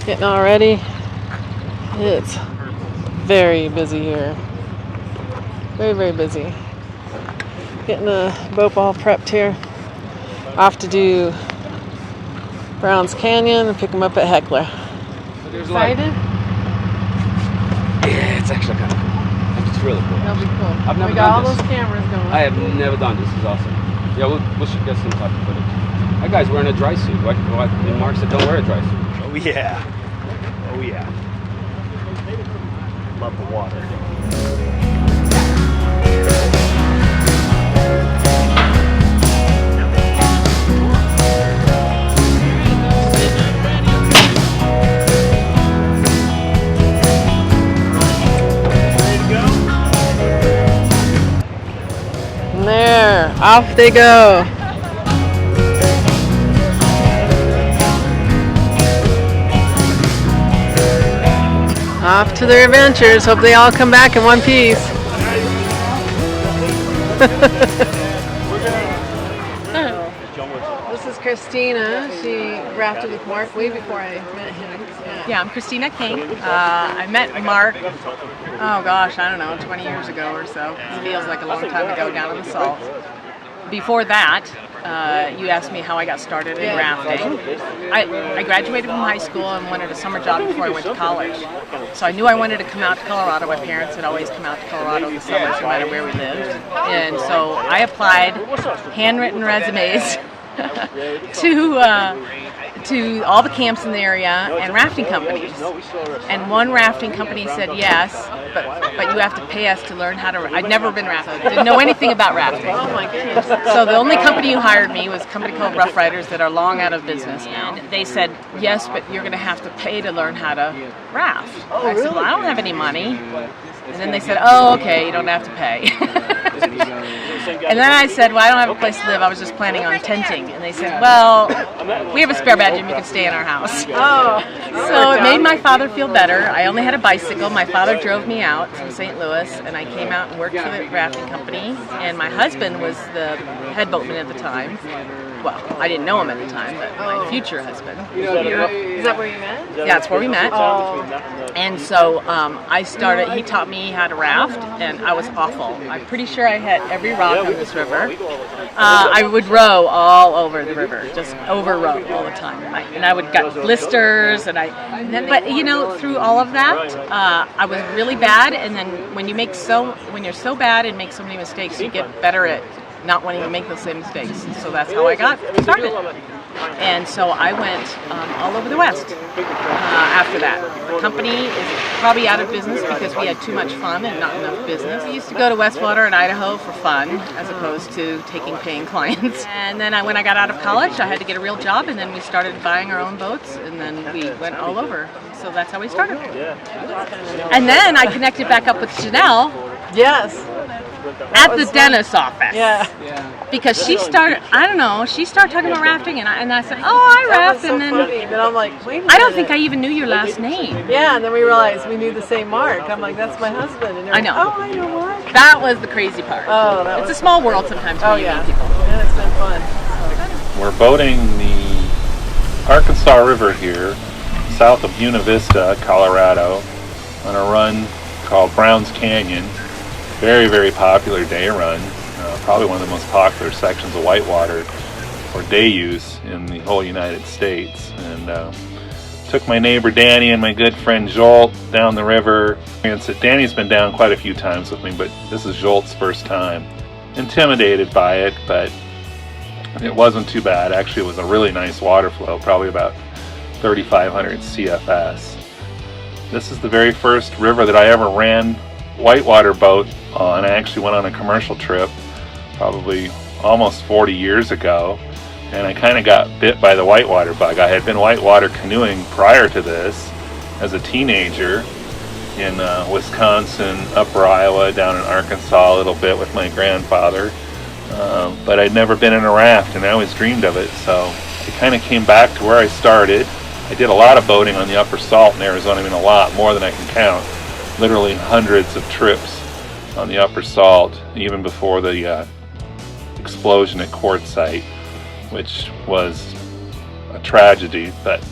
Getting all ready. It's very busy here. Very, very busy. Getting the boat all prepped here. Off to do Browns Canyon and pick them up at Heckler. Excited? Yeah, it's actually kind of cool. It's really cool. That'll be cool. I've never we got done all this. those cameras going. I have never done this. This is awesome. Yeah, we'll should get some type of footage. That guy's wearing a dry suit. And Mark said don't wear a dry suit. Oh yeah. Oh yeah. Love the water. And there, off they go. Off to their adventures. Hope they all come back in one piece. This is Christina. She rafted with Mark way before I met him. Yeah, I'm Christina King. I met Mark, oh gosh, I don't know, 20 years ago or so. It feels like a long time ago down in the Salt. Before that, you asked me how I got started in rafting. I graduated from high school and wanted a summer job before I went to college. So I knew I wanted to come out to Colorado. My parents had always come out to Colorado in the summers no matter where we lived. And so I applied handwritten resumes to all the camps in the area and rafting companies. And one rafting company said yes, but you have to pay us to learn how to. I'd never been rafting, didn't know anything about rafting. Oh my goodness. So the only company who hired me was a company called Rough Riders that are long out of business now. And they said yes, but you're going to have to pay to learn how to raft. I said, well, I don't have any money. And then they said, oh, okay, you don't have to pay. And then I said, well, I don't have a place to live. I was just planning on tenting. And they said, well, we have a spare bedroom. You can stay in our house. Oh. So it made my father feel better. I only had a bicycle. My father drove me out from St. Louis, and I came out and worked for the rafting company. And my husband was the head boatman at the time. Well, I didn't know him at the time, but my future husband. Is that where you met? Yeah, that's where we met. Oh. And so I started, he taught me how to raft, and I was awful. I'm pretty sure I hit every rock on this river. I would row all over the river, just over row all the time. And I would get blisters, but you know, through all of that, I was really bad. And then when you're so bad and make so many mistakes, you get better at not wanting to make those same mistakes. So that's how I got started. And so I went all over the West after that. The company is probably out of business because we had too much fun and not enough business. I used to go to Westwater and Idaho for fun as opposed to taking paying clients. And then when I got out of college, I had to get a real job, and then we started buying our own boats, and then we went all over. So that's how we started. And then I connected back up with Janelle. Yes. At the dentist's office. Yeah. Because she started, I don't know, she started talking about rafting, and I said, oh, I raft, so and then funny. And I'm like, wait a minute. I don't think I even knew your last name. Yeah, and then we realized we knew the same Mark. I'm like, that's my husband. And I know. Like, oh, I know Mark. That was the crazy part. Oh, it's a small world sometimes when you meet people. And it's been fun. We're boating the Arkansas River here, south of Buena Vista, Colorado, on a run called Browns Canyon. Very, very popular day run. Probably one of the most popular sections of whitewater for day use in the whole United States. And took my neighbor Danny and my good friend Jolt down the river. And so Danny's been down quite a few times with me, but this is Jolt's first time. Intimidated by it, but it wasn't too bad. Actually, it was a really nice water flow, probably about 3,500 CFS. This is the very first river that I ever ran whitewater boat on. I actually went on a commercial trip probably almost 40 years ago, and I kind of got bit by the whitewater bug. I had been whitewater canoeing prior to this as a teenager in Wisconsin, upper Iowa, down in Arkansas a little bit with my grandfather, but I'd never been in a raft, and I always dreamed of it. So I kind of came back to where I started. I did a lot of boating on the upper Salt in Arizona. I mean, a lot more than I can count. Literally hundreds of trips on the upper Salt, even before the explosion at Quartzsite, which was a tragedy, but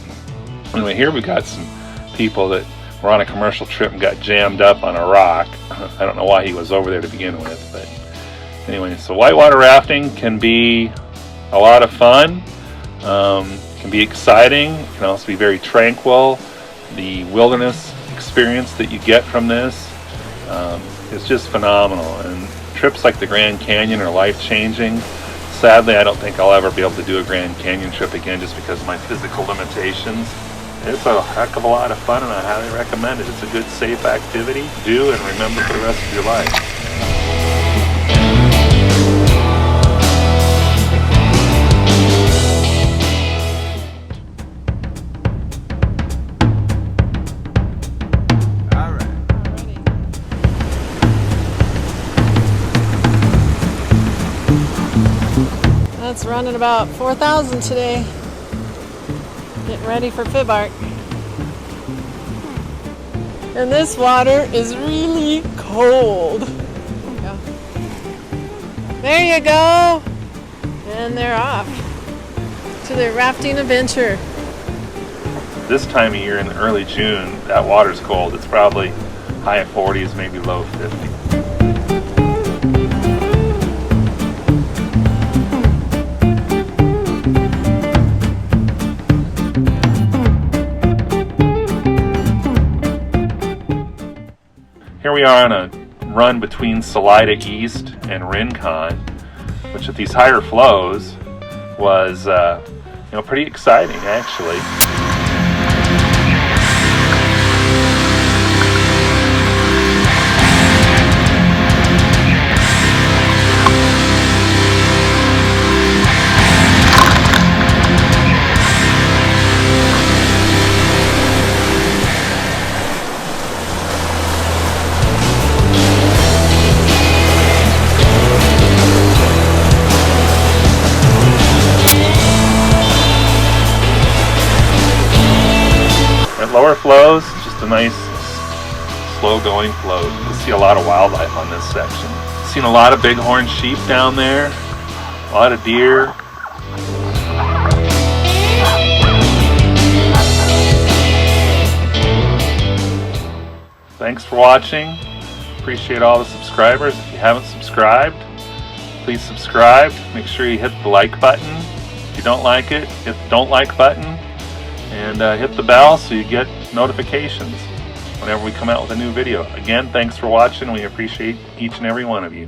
Anyway, here we got some people that were on a commercial trip and got jammed up on a rock. I don't know why he was over there to begin with, but anyway, so whitewater rafting can be a lot of fun, can be exciting, it can also be very tranquil. The wilderness experience that you get from this is just phenomenal, and trips like the Grand Canyon are life-changing. Sadly, I don't think I'll ever be able to do a Grand Canyon trip again just because of my physical limitations. It's a heck of a lot of fun, and I highly recommend it. It's a good, safe activity to do and remember for the rest of your life. That's running about 4,000 today. Getting ready for fib arc. And this water is really cold. There you go. And they're off to their rafting adventure. This time of year in early June, that water's cold. It's probably high 40s, maybe low 50s. Here we are on a run between Salida East and Rincon, which at these higher flows was pretty exciting actually. Lower flows, just a nice slow going flow. You can see a lot of wildlife on this section. Seen a lot of bighorn sheep down there, a lot of deer. Thanks for watching. Appreciate all the subscribers. If you haven't subscribed, please subscribe. Make sure you hit the like button. If you don't like it, hit the don't like button. And hit the bell so you get notifications whenever we come out with a new video. Again, thanks for watching. We appreciate each and every one of you.